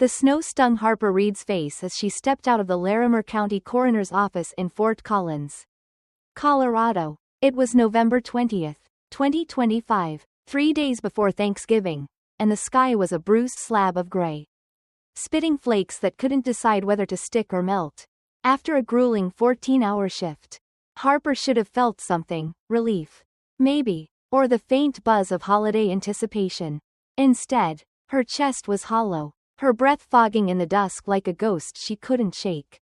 The snow stung Harper Reed's face as she stepped out of the Larimer County Coroner's office in Fort Collins, Colorado. It was November 20th, 2025, 3 days before Thanksgiving, and the sky was a bruised slab of gray. Spitting flakes that couldn't decide whether to stick or melt. After a grueling 14-hour shift, Harper should have felt something, relief. Maybe, or the faint buzz of holiday anticipation. Instead, her chest was hollow, her breath fogging in the dusk like a ghost she couldn't shake.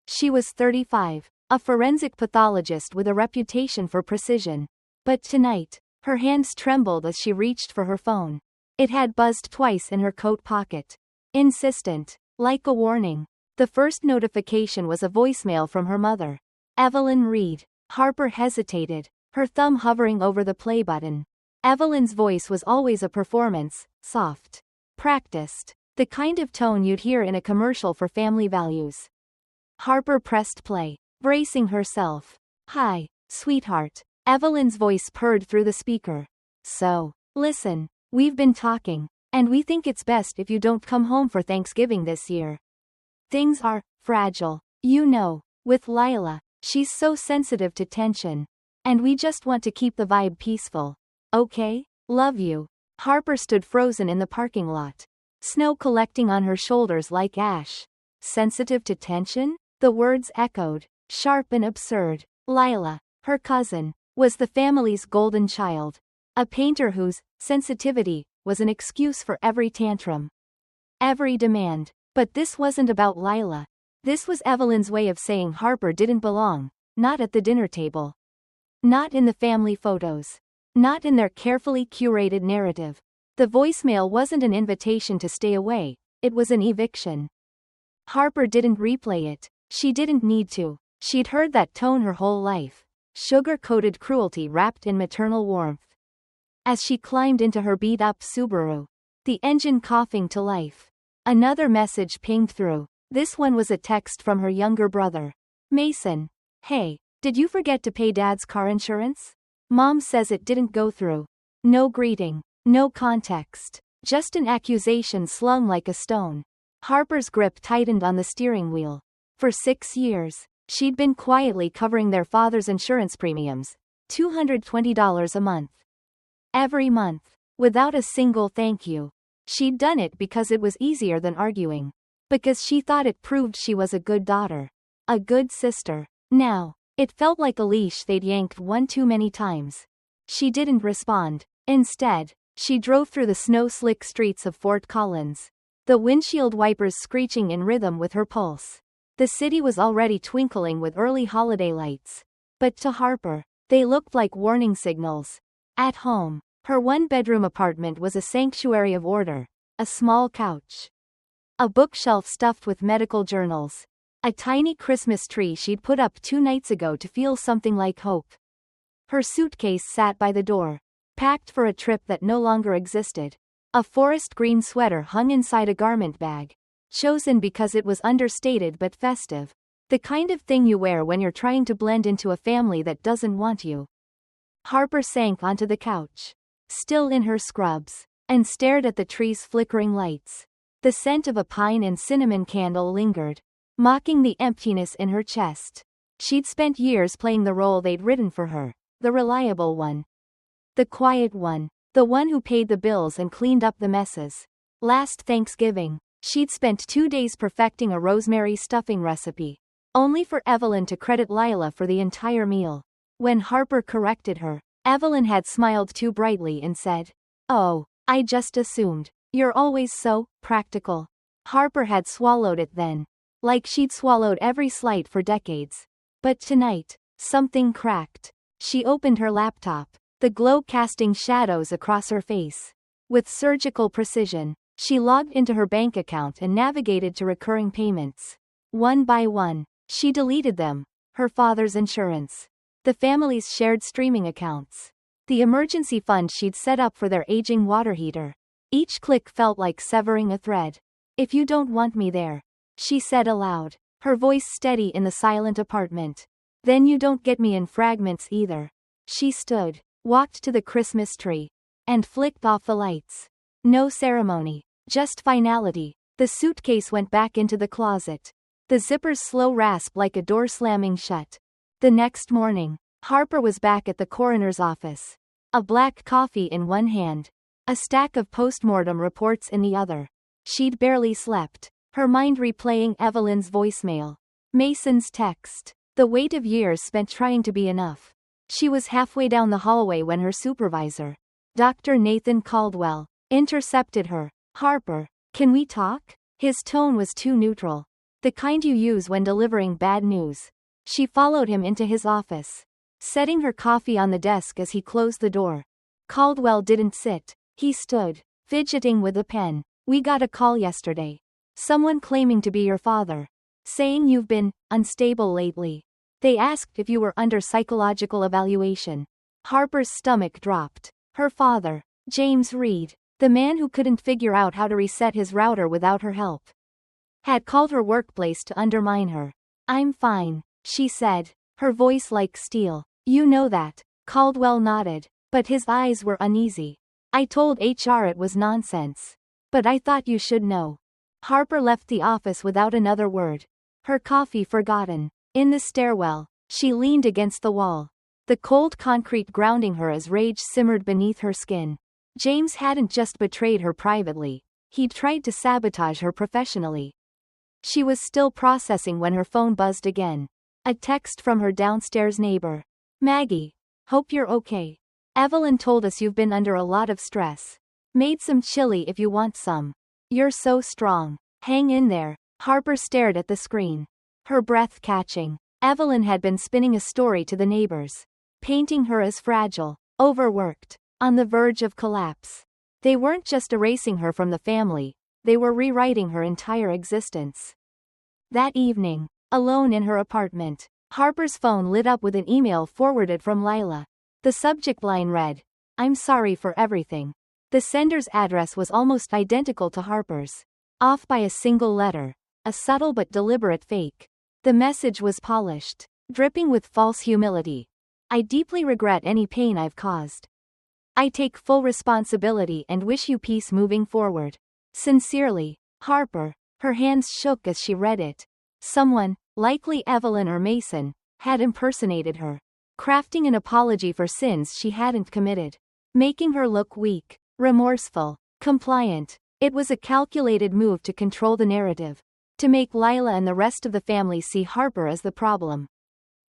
She was 35, a forensic pathologist with a reputation for precision. But tonight, her hands trembled as she reached for her phone. It had buzzed twice in her coat pocket. Insistent, like a warning. The first notification was a voicemail from her mother, Evelyn Reed. Harper hesitated, her thumb hovering over the play button. Evelyn's voice was always a performance, soft, practiced, the kind of tone you'd hear in a commercial for Family Values. Harper pressed play, bracing herself. "Hi, sweetheart," Evelyn's voice purred through the speaker. "So, listen, we've been talking, and we think it's best if you don't come home for Thanksgiving this year. Things are fragile, you know, with Lila. She's so sensitive to tension. And we just want to keep the vibe peaceful. Okay? Love you." Harper stood frozen in the parking lot, snow collecting on her shoulders like ash. Sensitive to tension? The words echoed, sharp and absurd. Lila, her cousin, was the family's golden child. A painter whose sensitivity was an excuse for every tantrum, every demand. But this wasn't about Lila. This was Evelyn's way of saying Harper didn't belong, not at the dinner table. Not in the family photos. Not in their carefully curated narrative. The voicemail wasn't an invitation to stay away, it was an eviction. Harper didn't replay it. She didn't need to. She'd heard that tone her whole life. Sugar-coated cruelty wrapped in maternal warmth. As she climbed into her beat-up Subaru, the engine coughing to life, another message pinged through. This one was a text from her younger brother, Mason. "Hey, did you forget to pay Dad's car insurance? Mom says it didn't go through." No greeting, no context, just an accusation slung like a stone. Harper's grip tightened on the steering wheel. For 6 years, she'd been quietly covering their father's insurance premiums, $220 a month. Every month, without a single thank you. She'd done it because it was easier than arguing. Because she thought it proved she was a good daughter. A good sister. Now, it felt like a leash they'd yanked one too many times. She didn't respond. Instead, she drove through the snow-slick streets of Fort Collins, the windshield wipers screeching in rhythm with her pulse. The city was already twinkling with early holiday lights. But to Harper, they looked like warning signals. At home, her one-bedroom apartment was a sanctuary of order. A small couch, a bookshelf stuffed with medical journals, a tiny Christmas tree she'd put up 2 nights ago to feel something like hope. Her suitcase sat by the door, packed for a trip that no longer existed. A forest green sweater hung inside a garment bag, chosen because it was understated but festive. The kind of thing you wear when you're trying to blend into a family that doesn't want you. Harper sank onto the couch, still in her scrubs, and stared at the tree's flickering lights. The scent of a pine and cinnamon candle lingered, mocking the emptiness in her chest. She'd spent years playing the role they'd written for her, the reliable one, the quiet one, the one who paid the bills and cleaned up the messes. Last Thanksgiving, she'd spent 2 days perfecting a rosemary stuffing recipe, only for Evelyn to credit Lila for the entire meal. When Harper corrected her, Evelyn had smiled too brightly and said, "Oh, I just assumed. You're always so practical." Harper had swallowed it then, like she'd swallowed every slight for decades. But tonight, something cracked. She opened her laptop, the glow casting shadows across her face. With surgical precision, she logged into her bank account and navigated to recurring payments. One by one, she deleted them. Her father's insurance, the family's shared streaming accounts, the emergency fund she'd set up for their aging water heater. Each click felt like severing a thread. "If you don't want me there," she said aloud, her voice steady in the silent apartment, "then you don't get me in fragments either." She stood, walked to the Christmas tree, and flicked off the lights. No ceremony, just finality. The suitcase went back into the closet. The zipper's slow rasp like a door slamming shut. The next morning, Harper was back at the coroner's office. A black coffee in one hand. A stack of postmortem reports in the other. She'd barely slept, her mind replaying Evelyn's voicemail. Mason's text. The weight of years spent trying to be enough. She was halfway down the hallway when her supervisor, Dr. Nathan Caldwell, intercepted her. Harper, can we talk? His tone was too neutral. The kind you use when delivering bad news. She followed him into his office, setting her coffee on the desk as he closed the door. Caldwell didn't sit. He stood, fidgeting with a pen. We got a call yesterday. Someone claiming to be your father, saying you've been unstable lately. They asked if you were under psychological evaluation. Harper's stomach dropped. Her father, James Reed, the man who couldn't figure out how to reset his router without her help, had called her workplace to undermine her. I'm fine, she said, her voice like steel. You know that. Caldwell nodded, but his eyes were uneasy. I told HR it was nonsense. But I thought you should know. Harper left the office without another word. Her coffee forgotten. In the stairwell, she leaned against the wall, the cold concrete grounding her as rage simmered beneath her skin. James hadn't just betrayed her privately, he'd tried to sabotage her professionally. She was still processing when her phone buzzed again. A text from her downstairs neighbor. Maggie, hope you're okay. Evelyn told us you've been under a lot of stress. Made some chili if you want some. You're so strong. Hang in there. Harper stared at the screen, her breath catching. Evelyn had been spinning a story to the neighbors, painting her as fragile, overworked, on the verge of collapse. They weren't just erasing her from the family, they were rewriting her entire existence. That evening, alone in her apartment, Harper's phone lit up with an email forwarded from Lila. The subject line read, I'm sorry for everything. The sender's address was almost identical to Harper's, off by a single letter, a subtle but deliberate fake. The message was polished, dripping with false humility. I deeply regret any pain I've caused. I take full responsibility and wish you peace moving forward. Sincerely, Harper. Her hands shook as she read it. Someone, likely Evelyn or Mason, had impersonated her, crafting an apology for sins she hadn't committed, making her look weak, remorseful, compliant. It was a calculated move to control the narrative, to make Lila and the rest of the family see Harper as the problem.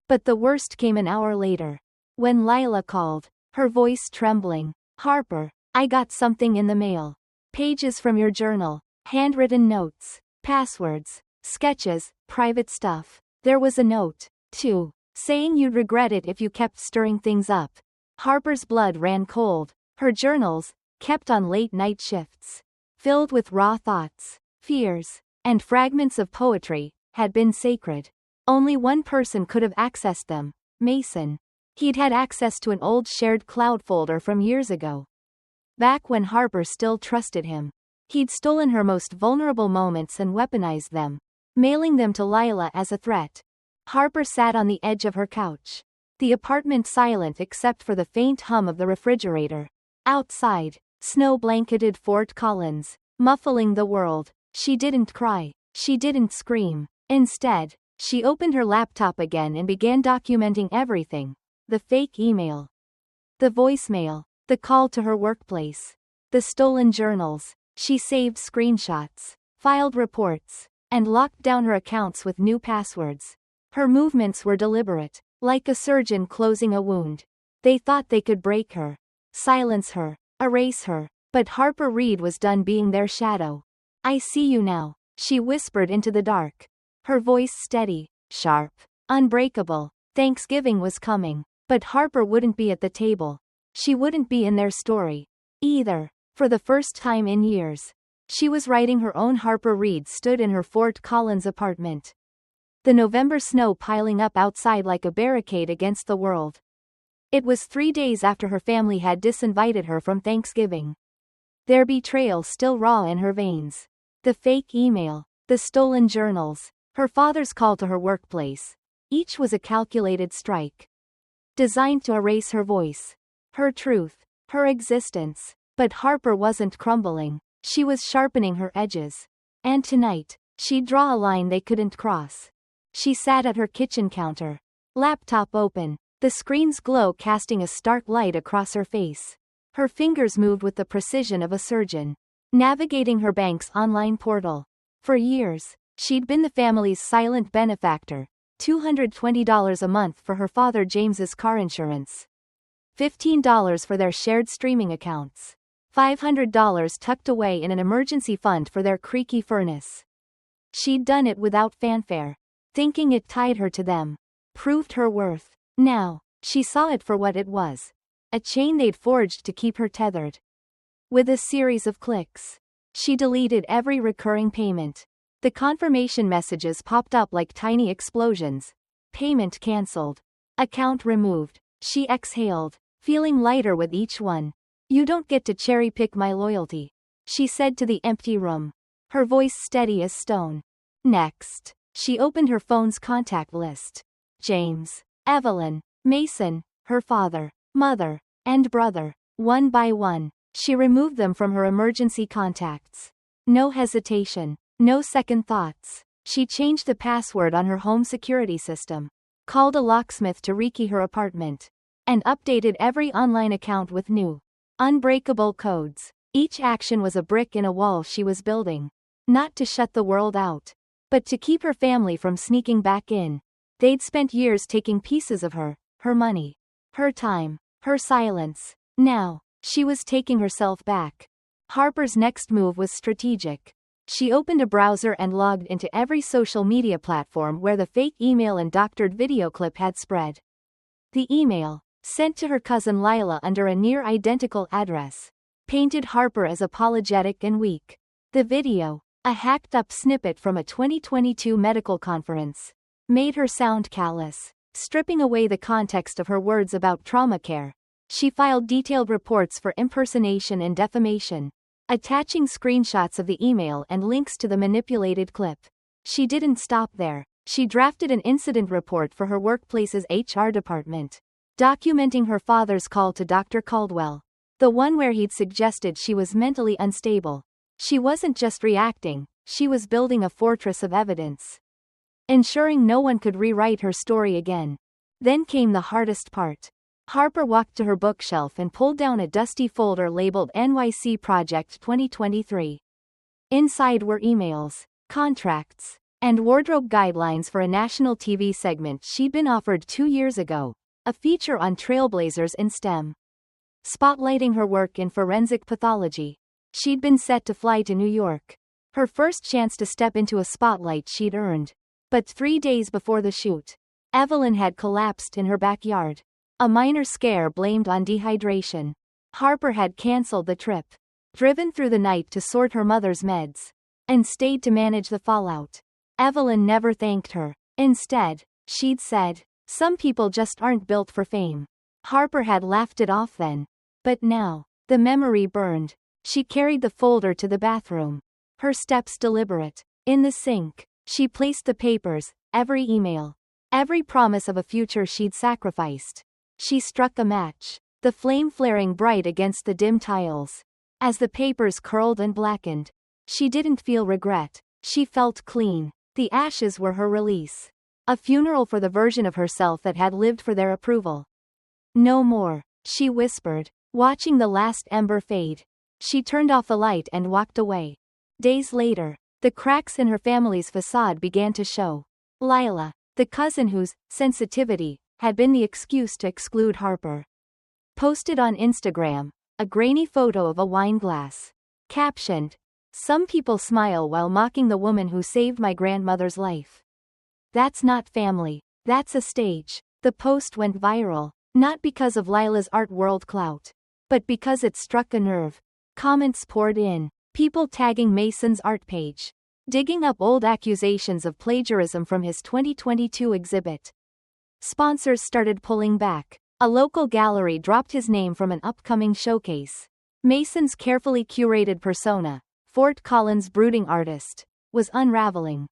But the worst came an hour later, when Lila called, her voice trembling. Harper, I got something in the mail. Pages from your journal, handwritten notes, passwords, sketches, private stuff. There was a note, too, saying you'd regret it if you kept stirring things up. Harper's blood ran cold. Her journals, kept on late-night shifts, filled with raw thoughts, fears, and fragments of poetry, had been sacred. Only one person could have accessed them, Mason. He'd had access to an old shared cloud folder from years ago, back when Harper still trusted him. He'd stolen her most vulnerable moments and weaponized them, mailing them to Lila as a threat. Harper sat on the edge of her couch, the apartment silent except for the faint hum of the refrigerator. Outside, snow-blanketed Fort Collins, muffling the world. She didn't cry. She didn't scream. Instead, she opened her laptop again and began documenting everything. The fake email, the voicemail, the call to her workplace, the stolen journals. She saved screenshots, filed reports, and locked down her accounts with new passwords. Her movements were deliberate, like a surgeon closing a wound. They thought they could break her, silence her, erase her, but Harper Reed was done being their shadow. I see you now, she whispered into the dark, her voice steady, sharp, unbreakable. Thanksgiving was coming, but Harper wouldn't be at the table. She wouldn't be in their story, either. For the first time in years, she was writing her own. Harper Reed stood in her Fort Collins apartment, the November snow piling up outside like a barricade against the world. It was 3 days after her family had disinvited her from Thanksgiving. Their betrayal still raw in her veins. The fake email, the stolen journals, her father's call to her workplace. Each was a calculated strike, designed to erase her voice, her truth, her existence. But Harper wasn't crumbling. She was sharpening her edges. And tonight, she'd draw a line they couldn't cross. She sat at her kitchen counter. Laptop open. The screen's glow casting a stark light across her face. Her fingers moved with the precision of a surgeon, navigating her bank's online portal. For years, she'd been the family's silent benefactor, $220 a month for her father James's car insurance, $15 for their shared streaming accounts, $500 tucked away in an emergency fund for their creaky furnace. She'd done it without fanfare, thinking it tied her to them, proved her worth. Now, she saw it for what it was. A chain they'd forged to keep her tethered. With a series of clicks, she deleted every recurring payment. The confirmation messages popped up like tiny explosions. Payment cancelled. Account removed. She exhaled, feeling lighter with each one. "You don't get to cherry-pick my loyalty," she said to the empty room, her voice steady as stone. Next, she opened her phone's contact list. James, Evelyn, Mason, her father, mother, and brother. One by one, she removed them from her emergency contacts. No hesitation, no second thoughts. She changed the password on her home security system, called a locksmith to rekey her apartment, and updated every online account with new, unbreakable codes. Each action was a brick in a wall she was building, not to shut the world out, but to keep her family from sneaking back in. They'd spent years taking pieces of her money, her time, her silence. Now, she was taking herself back. Harper's next move was strategic. She opened a browser and logged into every social media platform where the fake email and doctored video clip had spread. The email, sent to her cousin Lila under a near-identical address, painted Harper as apologetic and weak. The video, a hacked-up snippet from a 2022 medical conference, made her sound callous, stripping away the context of her words about trauma care. She filed detailed reports for impersonation and defamation, attaching screenshots of the email and links to the manipulated clip. She didn't stop there. She drafted an incident report for her workplace's HR department, documenting her father's call to Dr. Caldwell, the one where he'd suggested she was mentally unstable. She wasn't just reacting, she was building a fortress of evidence, ensuring no one could rewrite her story again. Then came the hardest part. Harper walked to her bookshelf and pulled down a dusty folder labeled NYC Project 2023. Inside were emails, contracts, and wardrobe guidelines for a national TV segment she'd been offered 2 years ago, a feature on trailblazers in STEM, spotlighting her work in forensic pathology. She'd been set to fly to New York, her first chance to step into a spotlight she'd earned. But 3 days before the shoot, Evelyn had collapsed in her backyard. A minor scare blamed on dehydration. Harper had cancelled the trip, driven through the night to sort her mother's meds, and stayed to manage the fallout. Evelyn never thanked her. Instead, she'd said, "Some people just aren't built for fame." Harper had laughed it off then. But now, the memory burned. She carried the folder to the bathroom, her steps deliberate. In the sink, she placed the papers, every email, every promise of a future she'd sacrificed. She struck a match, the flame flaring bright against the dim tiles. As the papers curled and blackened, she didn't feel regret. She felt clean. The ashes were her release. A funeral for the version of herself that had lived for their approval. "No more," she whispered, watching the last ember fade. She turned off the light and walked away. Days later, the cracks in her family's facade began to show. Lila, the cousin whose sensitivity had been the excuse to exclude Harper, posted on Instagram a grainy photo of a wine glass, captioned, "Some people smile while mocking the woman who saved my grandmother's life. That's not family, that's a stage." The post went viral, not because of Lila's art world clout, but because it struck a nerve. Comments poured in, people tagging Mason's art page, digging up old accusations of plagiarism from his 2022 exhibit. Sponsors started pulling back. A local gallery dropped his name from an upcoming showcase. Mason's carefully curated persona, Fort Collins' brooding artist, was unraveling.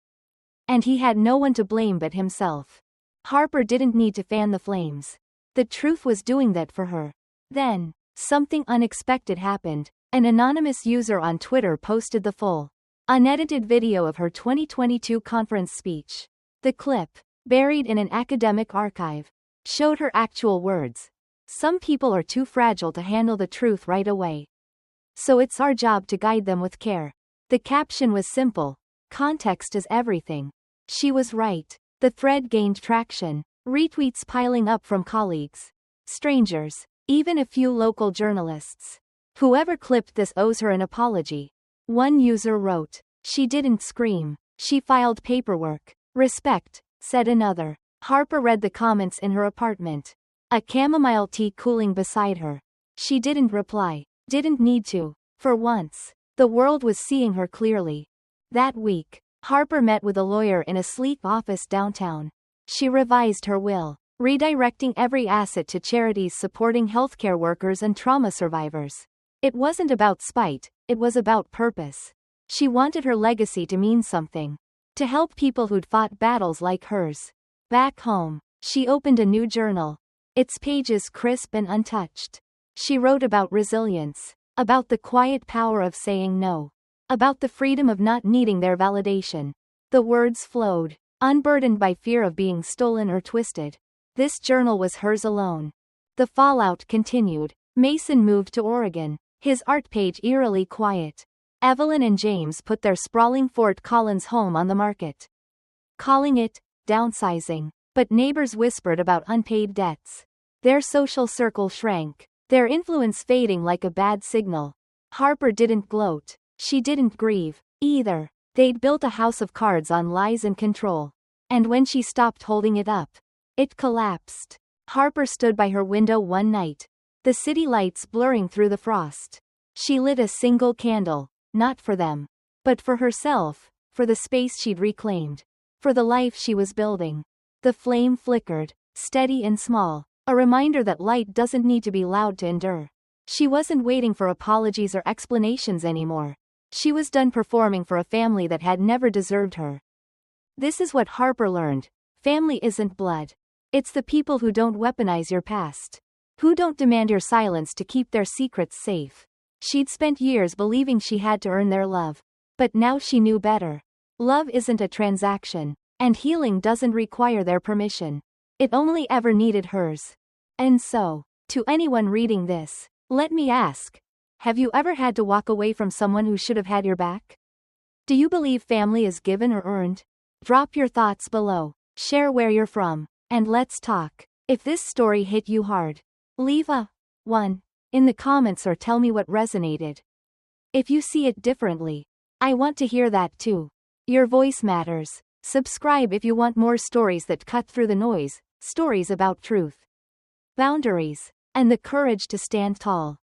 And he had no one to blame but himself. Harper didn't need to fan the flames. The truth was doing that for her. Then, something unexpected happened. An anonymous user on Twitter posted the full Unedited video of her 2022 conference speech. The clip, buried in an academic archive, showed her actual words. Some people are too fragile to handle the truth right away. So it's our job to guide them with care. The caption was simple. Context is everything. She was right. The thread gained traction. Retweets piling up from colleagues, strangers, even a few local journalists. Whoever clipped this owes her an apology. One user wrote, "She didn't scream. She filed paperwork. Respect," said another. Harper read the comments in her apartment. A chamomile tea cooling beside her. She didn't reply. Didn't need to. For once, the world was seeing her clearly. That week, Harper met with a lawyer in a sleek office downtown. She revised her will, redirecting every asset to charities supporting healthcare workers and trauma survivors. It wasn't about spite, it was about purpose. She wanted her legacy to mean something. To help people who'd fought battles like hers. Back home, she opened a new journal. Its pages crisp and untouched. She wrote about resilience. About the quiet power of saying no. About the freedom of not needing their validation. The words flowed, unburdened by fear of being stolen or twisted. This journal was hers alone. The fallout continued. Mason moved to Oregon, his art page eerily quiet. Evelyn and James put their sprawling Fort Collins home on the market, calling it downsizing. But neighbors whispered about unpaid debts. Their social circle shrank, their influence fading like a bad signal. Harper didn't gloat. She didn't grieve, either. They'd built a house of cards on lies and control. And when she stopped holding it up, it collapsed. Harper stood by her window one night, the city lights blurring through the frost. She lit a single candle, not for them, but for herself, for the space she'd reclaimed, for the life she was building. The flame flickered, steady and small, a reminder that light doesn't need to be loud to endure. She wasn't waiting for apologies or explanations anymore. She was done performing for a family that had never deserved her. This is what Harper learned. Family isn't blood. It's the people who don't weaponize your past. Who don't demand your silence to keep their secrets safe. She'd spent years believing she had to earn their love. But now she knew better. Love isn't a transaction, and healing doesn't require their permission. It only ever needed hers. And so, to anyone reading this, let me ask, have you ever had to walk away from someone who should have had your back? Do you believe family is given or earned? Drop your thoughts below, share where you're from, and let's talk. If this story hit you hard, leave a 1 in the comments or tell me what resonated. If you see it differently, I want to hear that too. Your voice matters. Subscribe if you want more stories that cut through the noise, stories about truth, boundaries, and the courage to stand tall.